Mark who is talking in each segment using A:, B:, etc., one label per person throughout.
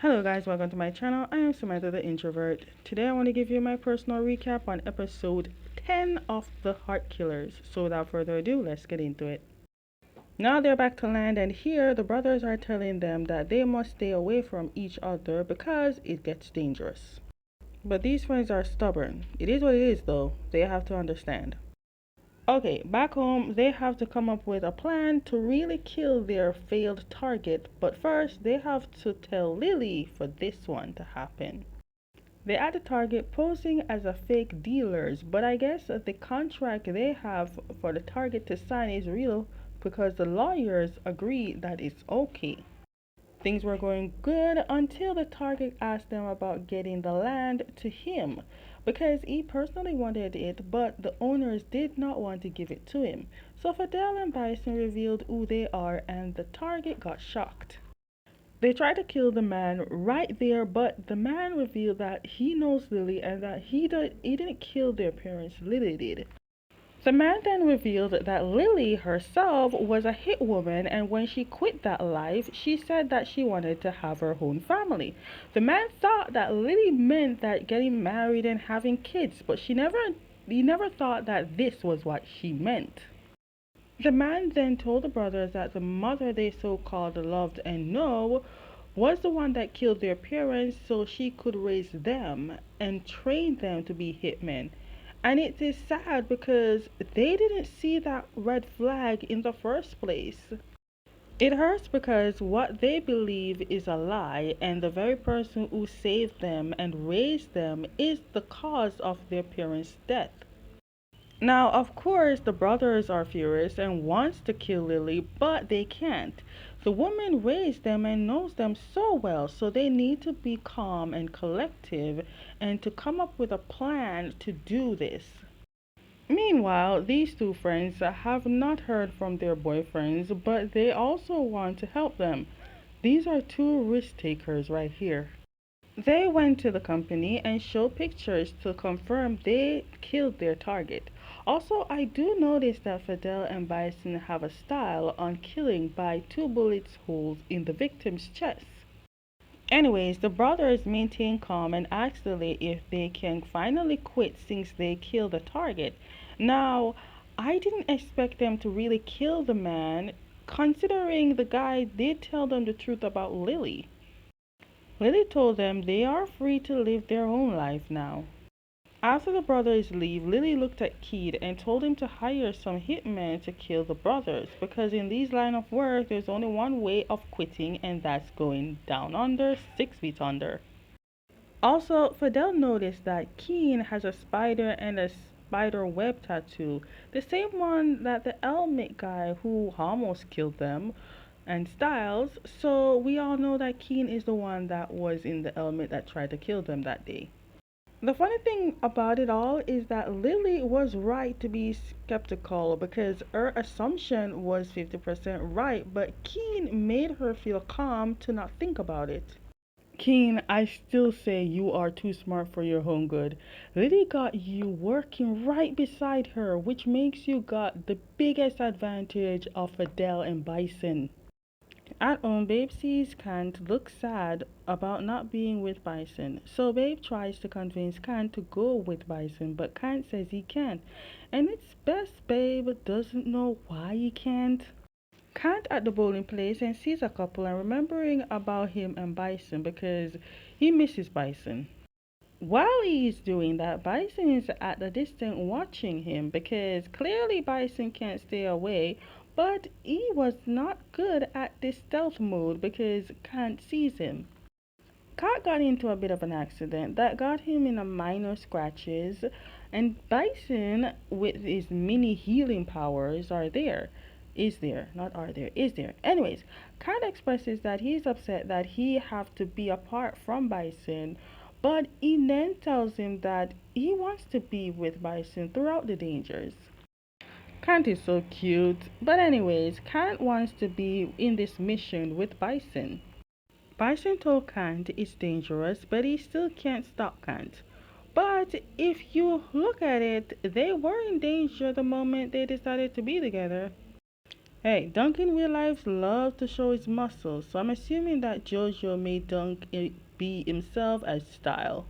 A: Hello guys, welcome to my channel. I am Samantha the Introvert. Today I want to give you my personal recap on episode 10 of The Heart Killers. So without further ado, let's get into it. Now they're back to land, and here the brothers are telling them that they must stay away from each other because it gets dangerous. But these friends are stubborn. It is what it is though. They have to understand. Okay, back home, they have to come up with a plan to really kill their failed target, but first they have to tell Lily for this one to happen. They add the target posing as a fake dealers, but I guess the contract they have for the target to sign is real because the lawyers agree that it's okay. Things were going good until the target asked them about getting the land to him because he personally wanted it, but the owners did not want to give it to him. So Fidel and Bison revealed who they are, and the target got shocked. They tried to kill the man right there, but the man revealed that he knows Lily and that he didn't kill their parents, Lily did. The man then revealed that Lily herself was a hit woman, and when she quit that life, she said that she wanted to have her own family. The man thought that Lily meant that getting married and having kids, but he never thought that this was what she meant. The man then told the brothers that the mother they so called loved and know was the one that killed their parents so she could raise them and train them to be hitmen. And it is sad because they didn't see that red flag in the first place. It hurts because what they believe is a lie, and the very person who saved them and raised them is the cause of their parents' death. Now, of course, the brothers are furious and wants to kill Lily, but they can't. The woman raised them and knows them so well, so they need to be calm and collective and to come up with a plan to do this. Meanwhile, these two friends have not heard from their boyfriends, but they also want to help them. These are two risk takers right here. They went to the company and showed pictures to confirm they killed their target. Also, I do notice that Fidel and Bison have a style on killing by two bullet holes in the victim's chest. Anyways, the brothers maintain calm and ask Lily if they can finally quit since they killed the target. Now, I didn't expect them to really kill the man, considering the guy did tell them the truth about Lily. Lily told them they are free to live their own life now. After the brothers leave, Lily looked at Keith and told him to hire some hitmen to kill the brothers because in these line of work there's only one way of quitting, and that's going down under 6 feet under. Also, Fidel noticed that Keen has a spider and a spider web tattoo, the same one that the Elmic guy who almost killed them and Styles, so we all know that Keen is the one that was in the element that tried to kill them that day. The funny thing about it all is that Lily was right to be skeptical because her assumption was 50% right, but Keen made her feel calm to not think about it. Keen, I still say you are too smart for your own good. Lily got you working right beside her, which makes you got the biggest advantage of Adele and Bison. At home, Babe sees Kant look sad about not being with Bison. So Babe tries to convince Kant to go with Bison, but Kant says he can't. And it's best Babe doesn't know why he can't. Kant at the bowling place and sees a couple and remembering about him and Bison because he misses Bison. While he's doing that, Bison is at a distance watching him because clearly Bison can't stay away, but he was not good at this stealth mode because Kant sees him. Kat got into a bit of an accident that got him in a minor scratches, and Bison, with his mini healing powers, is there. Anyways, Kat expresses that he's upset that he have to be apart from Bison, but he then tells him that he wants to be with Bison throughout the dangers. Kant is so cute. But anyways, Kant wants to be in this mission with Bison. Bison told Kant it's dangerous, but he still can't stop Kant. But if you look at it, they were in danger the moment they decided to be together. Hey, Dunk in real life loves to show his muscles, so I'm assuming that JoJo made Dunk be himself as Style.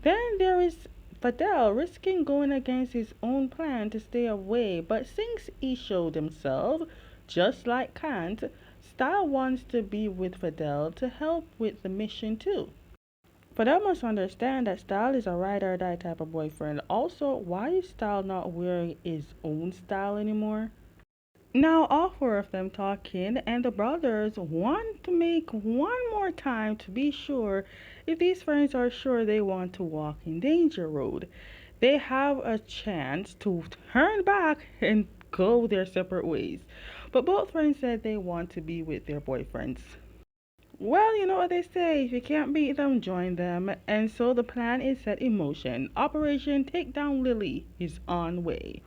A: Then there is Fidel risking going against his own plan to stay away, but since he showed himself, just like Kant, Style wants to be with Fidel to help with the mission too. Fidel must understand that Style is a ride or die type of boyfriend. Also, why is Style not wearing his own style anymore? Now, all four of them talking, and the brothers want to make one more time to be sure if these friends are sure they want to walk in Danger Road. They have a chance to turn back and go their separate ways. But both friends said they want to be with their boyfriends. Well, you know what they say, if you can't beat them, join them. And so the plan is set in motion. Operation Take Down Lily is on way.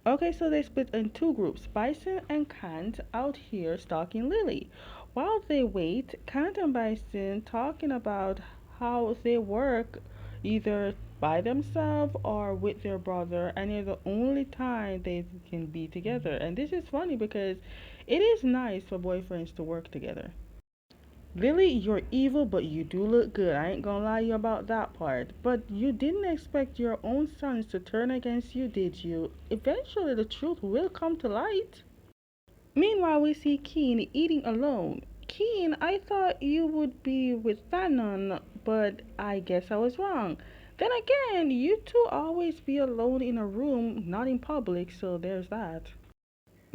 A: Okay, so they split in two groups. Bison and Kant out here stalking Lily. While they wait, Kant and Bison talking about how they work either by themselves or with their brother, and it's the only time they can be together. And this is funny because it is nice for boyfriends to work together. Lily, you're evil, but you do look good. I ain't gonna lie you about that part. But you didn't expect your own sons to turn against you, did you? Eventually, the truth will come to light. Meanwhile, we see Keen eating alone. Keen, I thought you would be with Thanon, but I guess I was wrong. Then again, you two always be alone in a room, not in public, so there's that.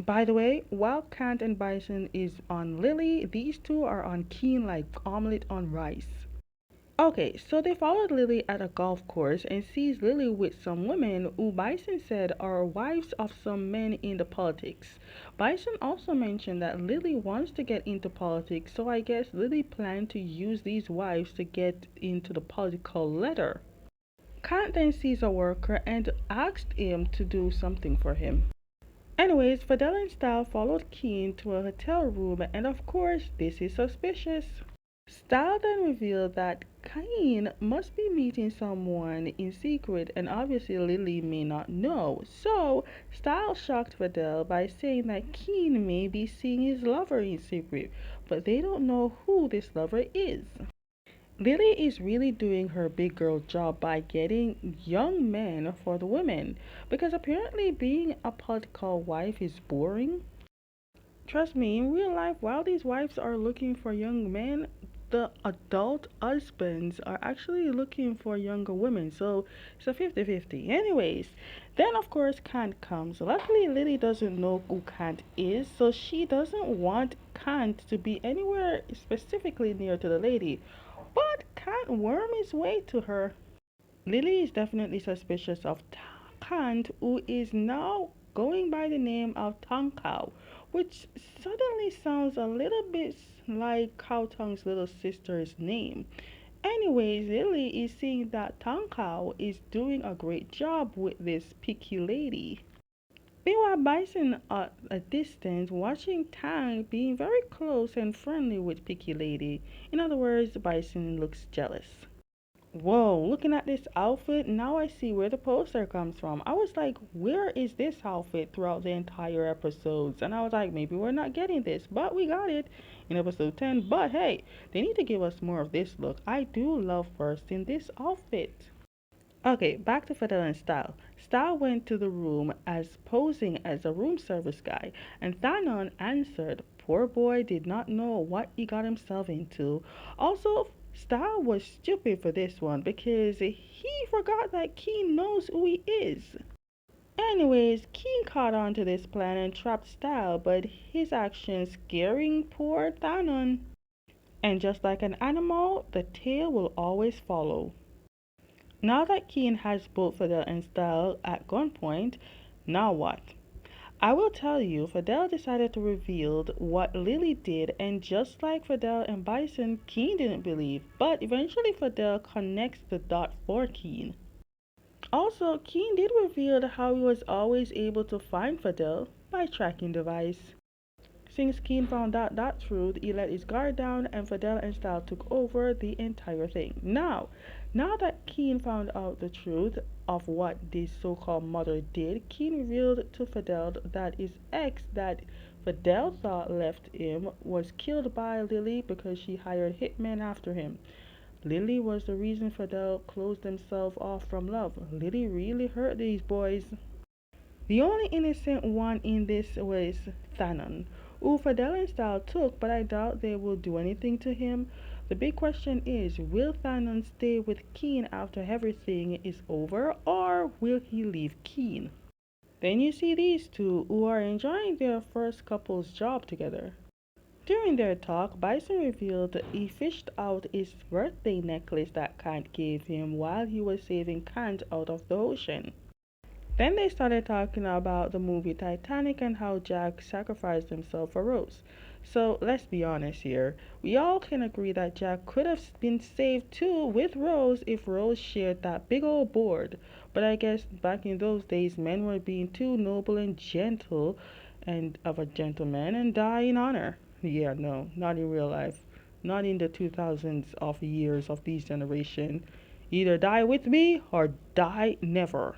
A: By the way, while Kant and Bison is on Lily, these two are on Keen like omelet on rice. Okay, so they followed Lily at a golf course and sees Lily with some women who Bison said are wives of some men in the politics. Bison also mentioned that Lily wants to get into politics, so I guess Lily planned to use these wives to get into the political ladder. Kant then sees a worker and asked him to do something for him. Anyways, Fidel and Style followed Keen to a hotel room, and of course, this is suspicious. Style then revealed that Keen must be meeting someone in secret, and obviously Lily may not know. So, Style shocked Fidel by saying that Keen may be seeing his lover in secret, but they don't know who this lover is. Lily is really doing her big girl job by getting young men for the women because apparently being a political wife is boring. Trust me, in real life, while these wives are looking for young men, the adult husbands are actually looking for younger women. So it's a 50-50. Anyways, then of course Kant comes. Luckily, Lily doesn't know who Kant is, so she doesn't want Kant to be anywhere specifically near to the lady. But can't worm his way to her. Lily is definitely suspicious of Kant, who is now going by the name of Tonkao, which suddenly sounds a little bit like Kao Tong's little sister's name. Anyways, Lily is seeing that Tonkao is doing a great job with this picky lady. Meanwhile, Bison at a distance watching Tang being very close and friendly with Picky Lady. In other words, Bison looks jealous. Whoa, looking at this outfit, now I see where the poster comes from. I was like, where is this outfit throughout the entire episodes? And I was like, maybe we're not getting this, but we got it in episode 10. But hey, they need to give us more of this look. I do love first in this outfit. Okay, back to Fidel and Style. Style went to the room as posing as a room service guy, and Thanon answered. Poor boy did not know what he got himself into. Also, Style was stupid for this one because he forgot that Keen knows who he is. Anyways, Keen caught on to this plan and trapped Style, but his actions scaring poor Thanon. And just like an animal, the tail will always follow. Now that Keen has both Fidel and Style at gunpoint, now what? I will tell you, Fidel decided to reveal what Lily did, and just like Fidel and Bison, Keen didn't believe, but eventually Fidel connects the dot for Keen. Also, Keen did reveal how he was always able to find Fidel by tracking device. Since Keen found out that truth, he let his guard down and Fidel and Style took over the entire thing. Now that Keen found out the truth of what this so-called mother did, Keen revealed to Fidel that his ex that Fidel thought left him was killed by Lily because she hired hitmen after him. Lily was the reason Fidel closed himself off from love. Lily really hurt these boys. The only innocent one in this was Thanon, who Fidel and Style took, but I doubt they will do anything to him. The big question is, will Thanon stay with Keen after everything is over, or will he leave Keen? Then you see these two, who are enjoying their first couple's job together. During their talk, Bison revealed he fished out his birthday necklace that Kant gave him while he was saving Kant out of the ocean. Then they started talking about the movie Titanic and how Jack sacrificed himself for Rose. So let's be honest here. We all can agree that Jack could have been saved too with Rose if Rose shared that big old board. But I guess back in those days, men were being too noble and gentle and of a gentleman and die in honor. Yeah, no, not in real life. Not in the 2000s of years of this generation. Either die with me or die never.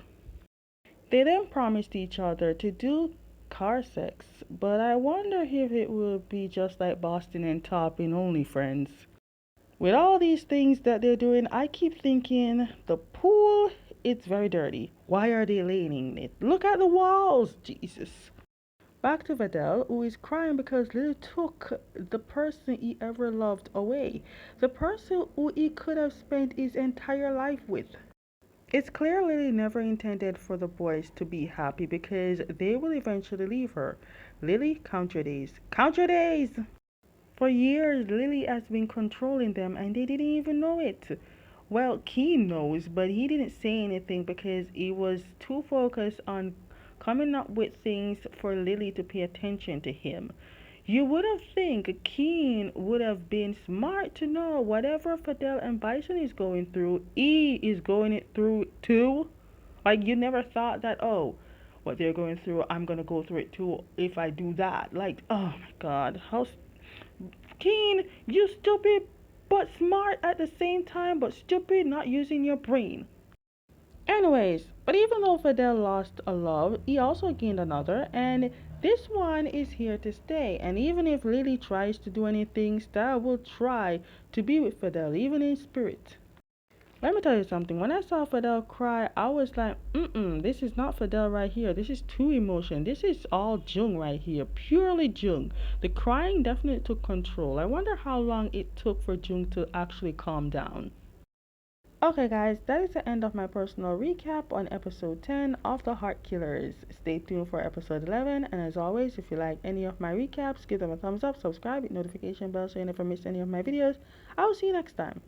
A: They then promised each other to do car sex, but I wonder if it will be just like Boston and Top in Only Friends. With all these things that they're doing, I keep thinking the pool it's very dirty. Why are they laying in it? Look at the walls, Jesus. Back to Vidal, who is crying because Lily took the person he ever loved away, the person who he could have spent his entire life with. It's clear Lily never intended for the boys to be happy because they will eventually leave her. Lily, count your days. Count your days! For years, Lily has been controlling them and they didn't even know it. Well, Keen knows, but he didn't say anything because he was too focused on coming up with things for Lily to pay attention to him. You would have think Keen would have been smart to know whatever Fidel and Bison is going through, he is going it through too. Like you never thought that, oh, what they're going through, I'm gonna go through it too if I do that. Like, oh my God, how Keen, you stupid but smart at the same time, but stupid not using your brain. Anyways, but even though Fidel lost a love, he also gained another, and this one is here to stay. And even if Lily tries to do anything, Star will try to be with Fidel, even in spirit. Let me tell you something. When I saw Fidel cry, I was like, this is not Fidel right here. This is too emotion. This is all Jung right here. Purely Jung. The crying definitely took control. I wonder how long it took for Jung to actually calm down. Okay, guys, that is the end of my personal recap on episode 10 of The Heart Killers. Stay tuned for episode 11, and as always, if you like any of my recaps, give them a thumbs up, subscribe, hit notification bell so you never miss any of my videos. I will see you next time.